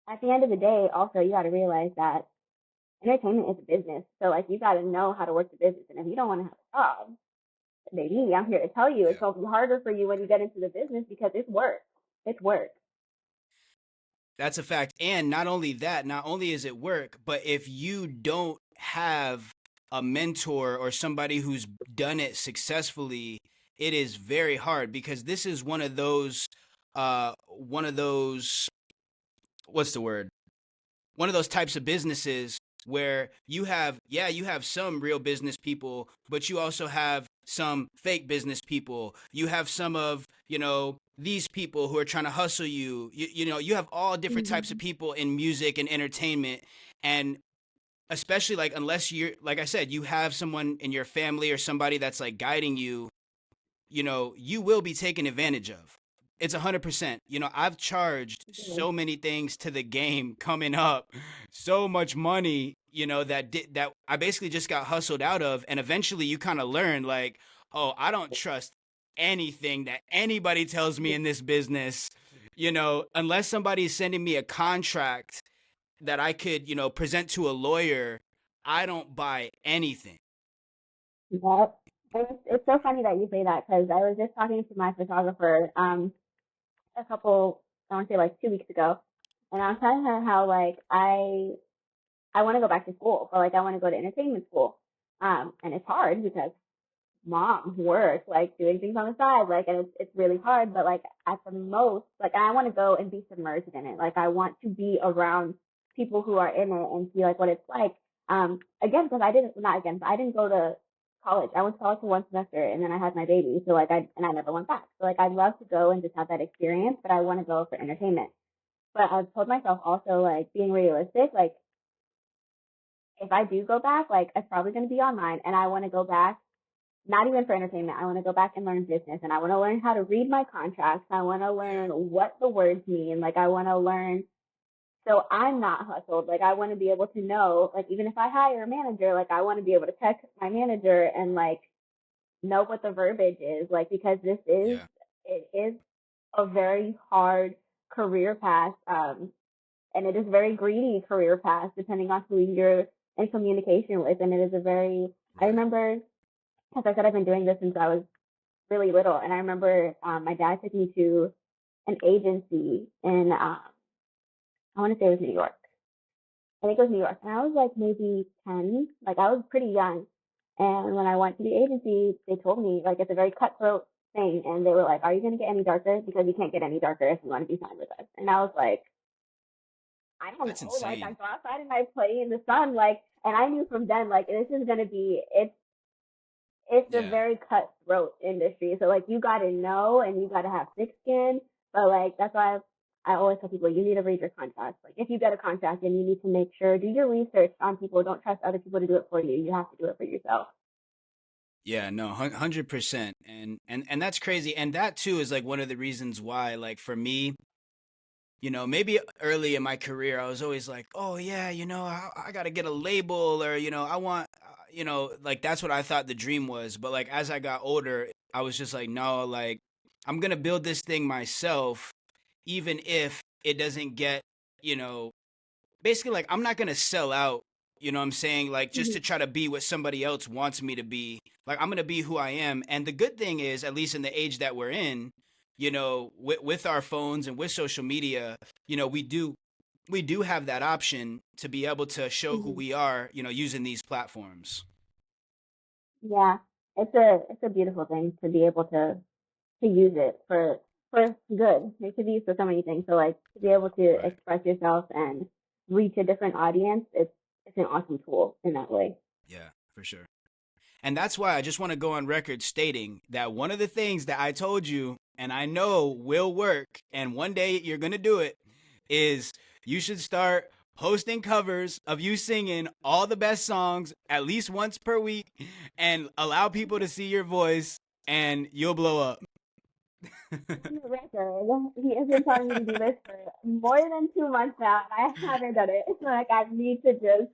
at the end of the day, also you got to realize that entertainment is a business. So like you gotta know how to work the business. And if you don't want to have a job, baby, I'm here to tell you it's Yeah. gonna be harder for you when you get into the business because it's work. It's work. That's a fact. And not only that, not only is it work, but if you don't have a mentor or somebody who's done it successfully, it is very hard, because this is one of those, what's the word? One of those types of businesses where you have some real business people, but you also have some fake business people. You have some of, these people who are trying to hustle you. You have all different types of Mhm. people in music and entertainment. And especially like unless you're like I said, you have someone in your family or somebody that's like guiding you, you will be taken advantage of. It's 100%. I've charged Mhm. so many things to the game coming up, so much money, that I basically just got hustled out of, and eventually you kind of learn like, oh, I don't trust anything that anybody tells me in this business, unless somebody's sending me a contract that I could, present to a lawyer, I don't buy anything. Yep. It's so funny that you say that because I was just talking to my photographer a couple, I want to say like 2 weeks ago, and I was telling her how like I want to go back to school, but like I want to go to entertainment school, and it's hard because mom work, like doing things on the side, like, and it's really hard, but like at the most, like I want to go and be submerged in it. Like I want to be around people who are in it and see like what it's like. Again, because not again, but I didn't go to college. I went to college for 1 semester and then I had my baby. So like I never went back. So like I'd love to go and just have that experience, but I want to go for entertainment. But I've told myself also like being realistic, like if I do go back, like it's probably going to be online and I want to go back not even for entertainment. I want to go back and learn business and I want to learn how to read my contracts. I want to Yeah. learn what the words mean. Like I want to learn so I'm not hustled. Like I want to be able to know, like even if I hire a manager, like I want to be able to text my manager and like know what the verbiage is. Like because Yeah. it is a very hard career path. And it is a very greedy career path depending on who you're in communication with. And it is a very, I Right. remember, as I said, I've been doing this since I was really little. And I remember my dad took me to an agency in, I want to say it was New York. I think it was New York. And I was like maybe 10. Like I was pretty young. And when I went to the agency, they told me like it's a very cutthroat thing. And they were like, are you going to get any darker? Because you can't get any darker if you want to be signed with us. And I was like, I don't That's know. Like I insane. go outside and I play in the sun. Like, and I knew from then, like this is going to be, it's a Yeah. very cutthroat industry. So like you gotta know and you gotta have thick skin. But like that's why I always tell people you need to read your contracts. Like if you get a contract, then you need to make sure do your research on people. Don't trust other people to do it for you. You have to do it for yourself. Yeah, no, 100%. And that's crazy. And that too is like one of the reasons why, like for me, maybe early in my career, I was always like, oh yeah, I got to get a label, or, I want, like that's what I thought the dream was. But like as I got older, I was just like, no, like I'm going to build this thing myself, even if it doesn't get, you know, basically like I'm not gonna sell out, you know what I'm saying? Like just Mm-hmm. to try to be what somebody else wants me to be. Like I'm gonna be who I am. And the good thing is, at least in the age that we're in, with our phones and with social media, we do have that option to be able to show who Mm-hmm. we are, using these platforms. Yeah, it's a beautiful thing to be able to use it for good. It could be used for so many things. So like to be able to Right. express yourself and reach a different audience, it's an awesome tool in that way. Yeah, for sure. And that's why I just want to go on record stating that one of the things that I told you and I know will work, and one day you're going to do it, is you should start posting covers of you singing all the best songs at least once per week and allow people to see your voice, and you'll blow up. On the record, he has been telling me to do this for more than 2 months now, and I haven't done it. It's like I need to just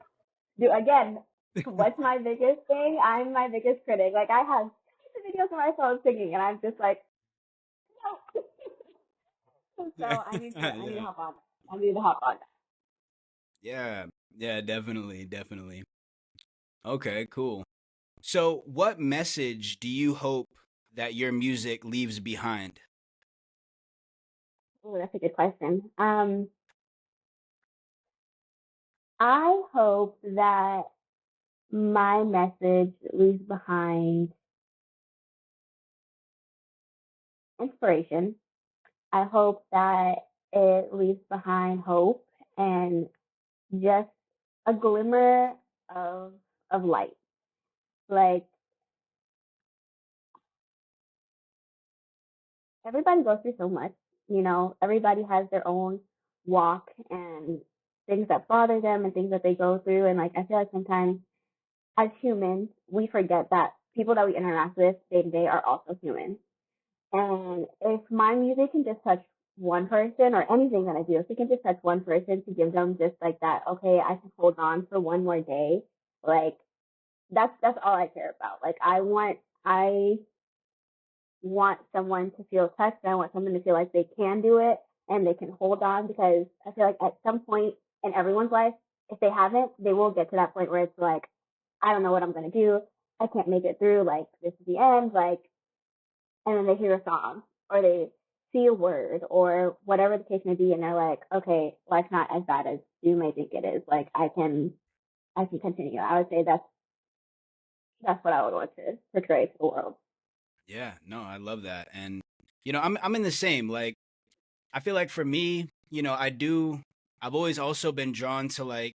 do again. What's my biggest thing? I'm my biggest critic. Like I have videos of myself singing, and I'm just like, no. So I need to Yeah. hop on. I need to hop on. Yeah. Yeah, definitely, definitely. Okay, cool. So, what message do you hope that your music leaves behind? Oh, that's a good question. I hope that my message leaves behind inspiration. I hope that it leaves behind hope and just a glimmer of of light. Like everybody goes through so much, you know, everybody has their own walk and things that bother them and things that they go through. And like, I feel like sometimes as humans, we forget that people that we interact with day to day are also humans. And if my music can just touch one person or anything that I do, if it can just touch one person to give them just like that, okay, I can hold on for one more day, like that's all I care about. Like I want someone to feel touched. I want someone to feel like they can do it and they can hold on because I feel like at some point in everyone's life, if they haven't, they will get to that point where it's like, I don't know what I'm gonna do. I can't make it through. Like this is the end. Like, and then they hear a song or they see a word or whatever the case may be, and they're like, okay, life's not as bad as you may think it is. Like I can continue. I would say that's what I would want to portray to the world. Yeah, no, I love that. And I'm in the same. Like I feel like for me, I've always also been drawn to like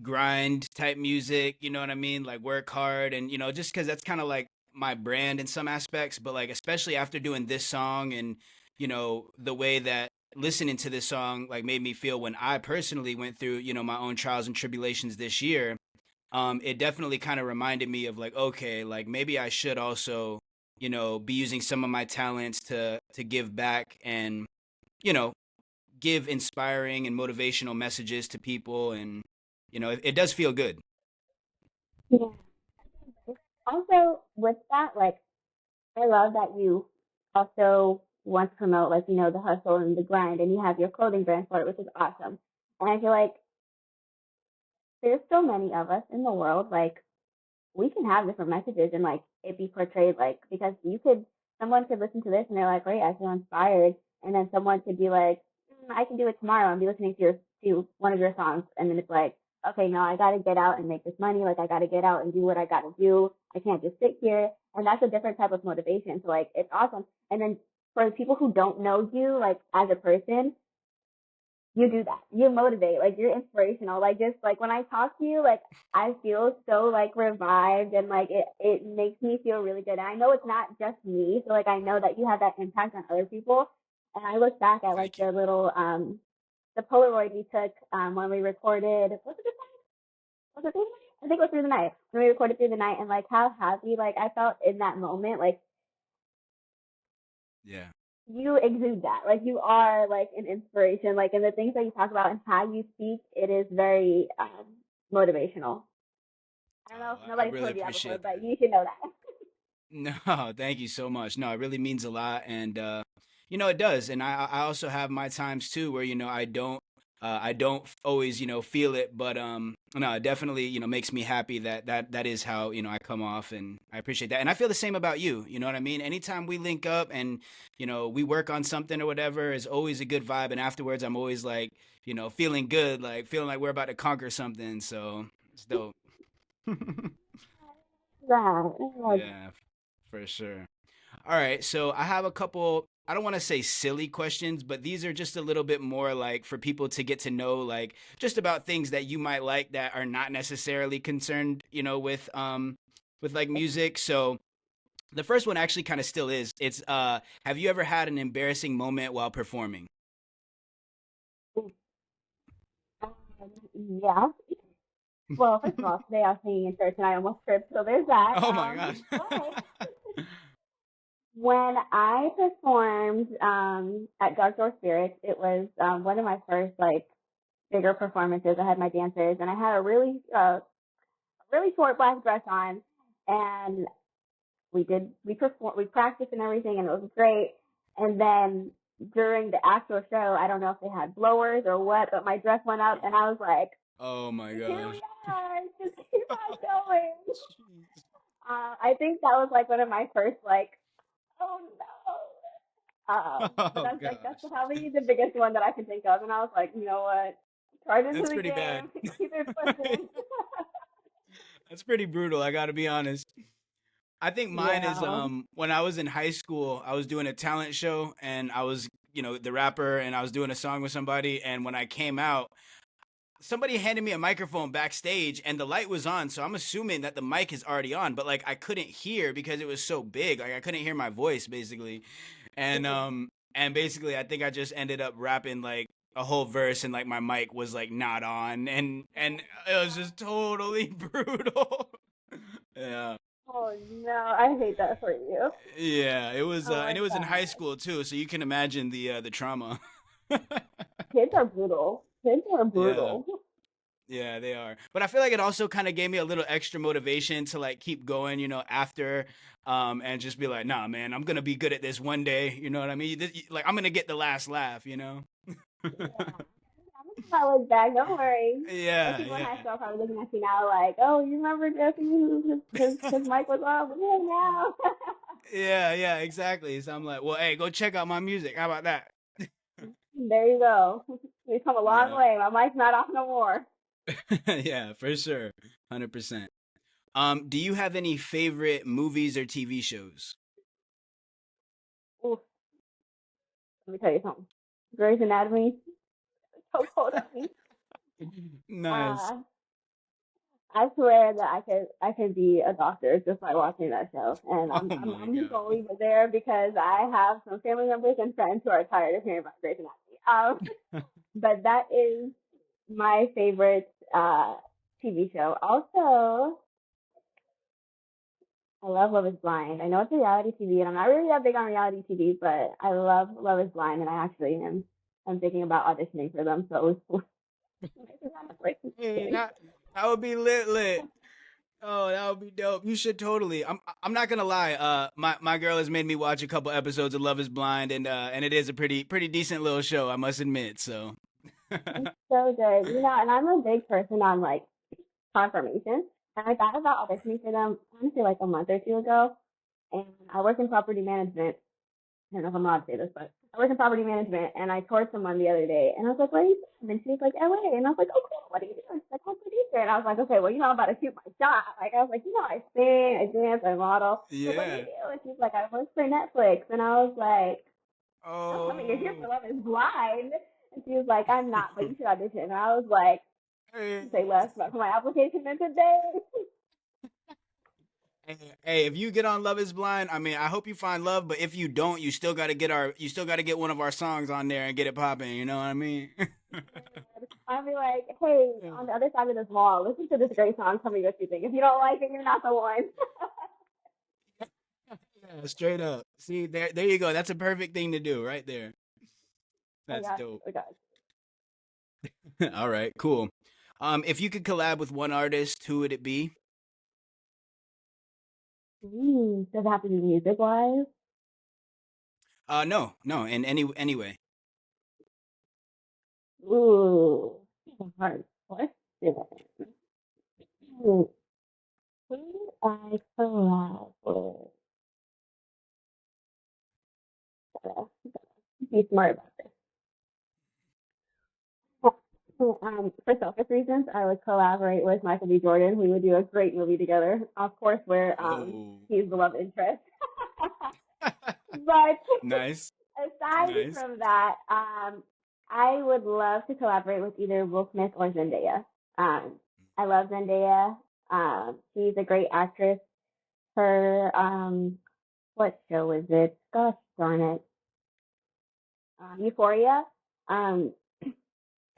grind type music, you know what I mean? Like work hard and just cuz that's kind of like my brand in some aspects, but like especially after doing this song and the way that listening to this song like made me feel when I personally went through, my own trials and tribulations this year. It definitely kind of reminded me of like, okay, like maybe I should also, be using some of my talents to give back and, you know, give inspiring and motivational messages to people, and it does feel good. Yeah. Also, with that, like I love that you also want to promote like, you know, the hustle and the grind and you have your clothing brand for it, which is awesome. And I feel like there's so many of us in the world, like we can have different messages and like it be portrayed like because you could someone could listen to this and they're like, great, I feel inspired, and then someone could be like, I can do it tomorrow and be listening to one of your songs, and then it's like, okay, no, I got to get out and make this money, like I got to get out and do what I got to do. I can't just sit here, and that's a different type of motivation. So like it's awesome. And then for the people who don't know you like as a person, you do that. You motivate, like you're inspirational. Like just like when I talk to you, like I feel so like revived and like it makes me feel really good. And I know it's not just me, so like I know that you have that impact on other people. And I look back at like Thank you. the Polaroid we took when we recorded was it through the night? I think it was through the night. When we recorded through the night and like how happy like I felt in that moment, like Yeah. you exude that. Like you are like an inspiration. Like in the things that you talk about and how you speak, it is very motivational. I don't know if I nobody's really told you that before, appreciate but that. you should know that. No, thank you so much. No, it really means a lot, and it does. And I also have my times too where I don't always feel it, but no, it definitely makes me happy that is how I come off, and I appreciate that. And I feel the same about you. You know what I mean? Anytime we link up and we work on something or whatever, is always a good vibe. And afterwards, I'm always like feeling good, like feeling like we're about to conquer something. So it's dope. That. I love that. Yeah, for sure. All right, so I have a couple, I don't want to say silly questions, but these are just a little bit more like for people to get to know like just about things that you might like that are not necessarily concerned, with like music. So, the first one actually kind of still is. It's have you ever had an embarrassing moment while performing? Yeah. Well, first of all, today I was singing in church and I almost tripped, so there's that. Oh my gosh. But when I performed at Dark Door Spirits, it was one of my first like bigger performances. I had my dancers and I had a really short black dress on, and we practiced and everything, and it was great. And then during the actual show, I don't know if they had blowers or what, but my dress went up, and I was like, Oh my "Here we gosh. are, just keep on going." Jeez. I think that was like one of my first like, "Oh no." But Oh that's gosh. probably the biggest one that I can think of, and I was like, you know what? Charge into That's the pretty bad. game, keep it pushing. That's pretty brutal, I got to be honest. I think mine is Yeah. when I was in high school, I was doing a talent show and I was, the rapper, and I was doing a song with somebody, and when I came out, somebody handed me a microphone backstage and the light was on, so I'm assuming that the mic is already on, but like I couldn't hear because it was so big. Like I couldn't hear my voice basically. And basically I think I just ended up rapping like a whole verse and like my mic was like not on and it was just totally brutal. Yeah. Oh no, I hate that for you. Yeah, it was Oh and my it was in high god. school too, so you can imagine the trauma. Kids are brutal. Kids are Yeah. brutal. Yeah, they are. But I feel like it also kind of gave me a little extra motivation to like keep going, after and just be like, "Nah, man, I'm going to be good at this one day." You know what I mean? Like I'm going to get the last laugh. Yeah. I'm gonna look back, don't worry. Those Yeah, people in yeah. high school are probably looking at you now like, oh, you remember Jesse? His mic was off. Yeah, now. Yeah, yeah, exactly. So I'm like, "Well, hey, go check out my music. How about that?" There you go. We've come a long Yeah. way. My mic's not off no more. Yeah, for sure. 100%. Do you have any favorite movies or TV shows? Oof, let me tell you something. Grey's Anatomy, so cold at me. Nice. Uh, I swear that I could be a doctor just by watching that show, and Oh my I'm just god. gonna leave it there because I have some family members and friends who are tired of hearing about Grey's Anatomy. But that is my favorite TV show. Also, I love Love Is Blind. I know it's a reality TV, and I'm not really that big on reality TV, but I love Love Is Blind, and I actually am. I'm thinking about auditioning for them, so it was Hey, that would be lit lit. Oh, that would be dope. You should totally. I'm not gonna lie. My girl has made me watch a couple episodes of Love Is Blind, and it is a pretty decent little show, I must admit. So. it's so good. And I'm a big person on like confirmation, and I thought about auditioning for them honestly like a month or two ago, and I work in property management. I don't know if I'm allowed to say this, but I work in property management, and I toured someone the other day, and I was like, "Where are you from?" And she was like, "LA," and I was like, "Oh, cool. What do you do?" And she's like, "I'm a producer," and I was like, "Okay, well, I'm about to shoot my shot." Like, I was like, "I sing, I dance, I model." She's like, "What do you Yeah. do?" And she's like, "I work for Netflix," and I was like, "Don't tell me you're here for Oh. Love Is Blind." And she was like, "I'm not, but you should audition." And I was like, "Say less about my application than today." Hey, if you get on Love Is Blind, I mean, I hope you find love. But if you don't, you still got to get one of our songs on there and get it popping. You know what I mean? I'll be like, "Hey, Yeah. on the other side of this wall, listen to this great song. Tell me what you think. If you don't like it, you're not the one." Yeah, straight up. See, there you go. That's a perfect thing to do right there. I That's got you. dope. I got All right, cool. If you could collab with one artist, who would it be? you. Does it have to be music wise? No, no, in any way. Ooh, that's a hard question. Who who I collab with? Gotta be smart about this. For selfish reasons, I would collaborate with Michael B. Jordan. We would do a great movie together. Of course, where Oh, he's the love interest. But nice, aside nice. from that, I would love to collaborate with either Will Smith or Zendaya. I love Zendaya. She's a great actress. Her what show is it? Gosh darn it, Euphoria. Um,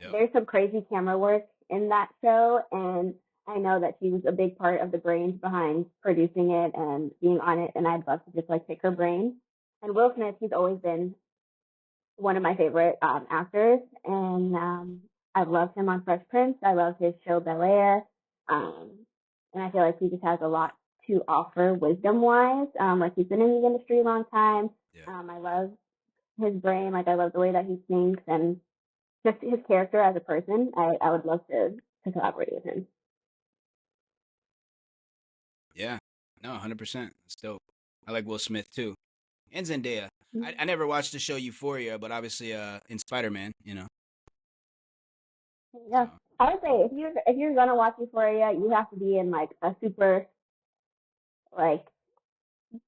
Yep. there's some crazy camera work in that show, and I know that she was a big part of the brains behind producing it and being on it, and I'd love to just like pick her brain. And Will Smith, he's always been one of my favorite actors, and I've loved him on Fresh Prince. I love his show Bel Air, um, and I feel like he just has a lot to offer wisdom wise. Like he's been in the industry a long time. Yeah. I love his brain. Like I love the way that he thinks and just his character as a person. I would love to collaborate with him. Yeah. No, 100%. It's dope. I like Will Smith too, and Zendaya. I Mm-hmm. never watched the show Euphoria, but obviously, in Spider-Man. So Yeah, I would say dope. if you're gonna watch Euphoria, you have to be in like a super like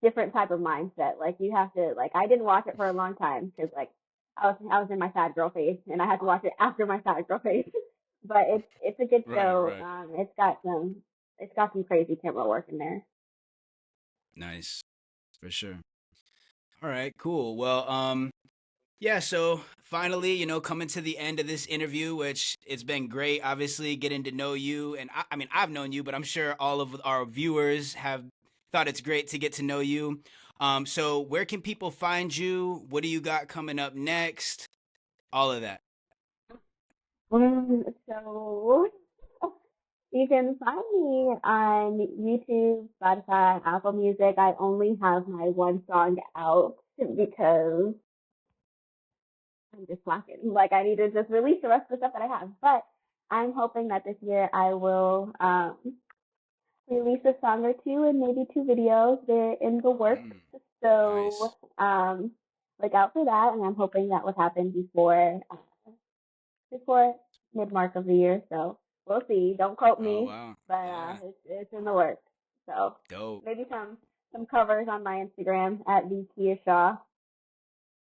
different type of mindset. Like you have to like I didn't watch it for a long time because like I was in my sad girl phase and I had to watch it after my sad girl phase. but it's a good Right, show. right. It's got some crazy camera work in there. Nice. For sure. All right, cool. Well, yeah, so finally, coming to the end of this interview, which it's been great, obviously, getting to know you. And I mean, I've known you, but I'm sure all of our viewers have thought it's great to get to know you. So where can people find you? What do you got coming up next? All of that. So you can find me on YouTube, Spotify, Apple Music. I only have my one song out because I'm just slacking. Like I need to just release the rest of the stuff that I have. But I'm hoping that this year I will release a song or two and maybe two videos. They're in the works. Mm, So nice. look out for that. And I'm hoping that would happen before mid mark of the year. So we'll see. Don't quote Oh, me, wow. but Yeah. it's in the works. So Dope. maybe some covers on my Instagram at the Kia Shaw.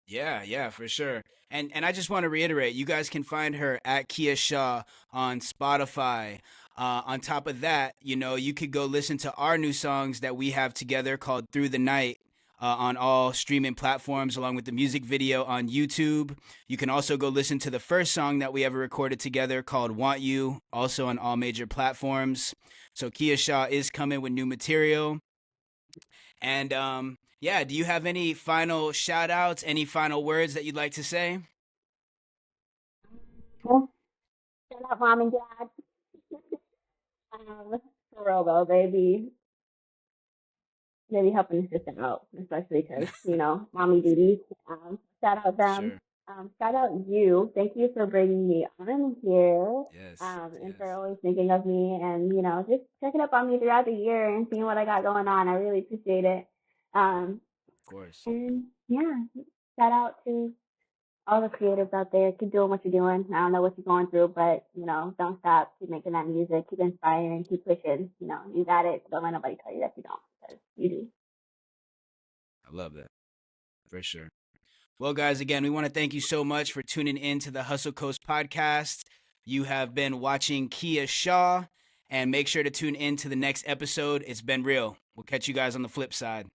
Yeah, yeah, for sure. And I just want to reiterate, you guys can find her at Kia Shaw on Spotify. On top of that, you could go listen to our new songs that we have together called Through the Night on all streaming platforms, along with the music video on YouTube. You can also go listen to the first song that we ever recorded together called Want You, also on all major platforms. So Kia Shaw is coming with new material. And yeah, do you have any final shout outs, any final words that you'd like to say? Shout out mom and dad. For real though, they be helping the system out, especially because, mommy duties. Shout out them. Sure. Shout out you. Thank you for bringing me on here. Yes. And Yes. for always thinking of me and, just checking up on me throughout the year and seeing what I got going on. I really appreciate it. Um, Of course. and yeah, shout out to all the creatives out there. Keep doing what you're doing. I don't know what you're going through, but, don't stop. Keep making that music. Keep inspiring. Keep pushing. You got it. Don't let nobody tell you that you don't, because you do. I love that. For sure. Well, guys, again, we want to thank you so much for tuning in to the Hustle Coast podcast. You have been watching Kia Shaw, and make sure to tune in to the next episode. It's been real. We'll catch you guys on the flip side.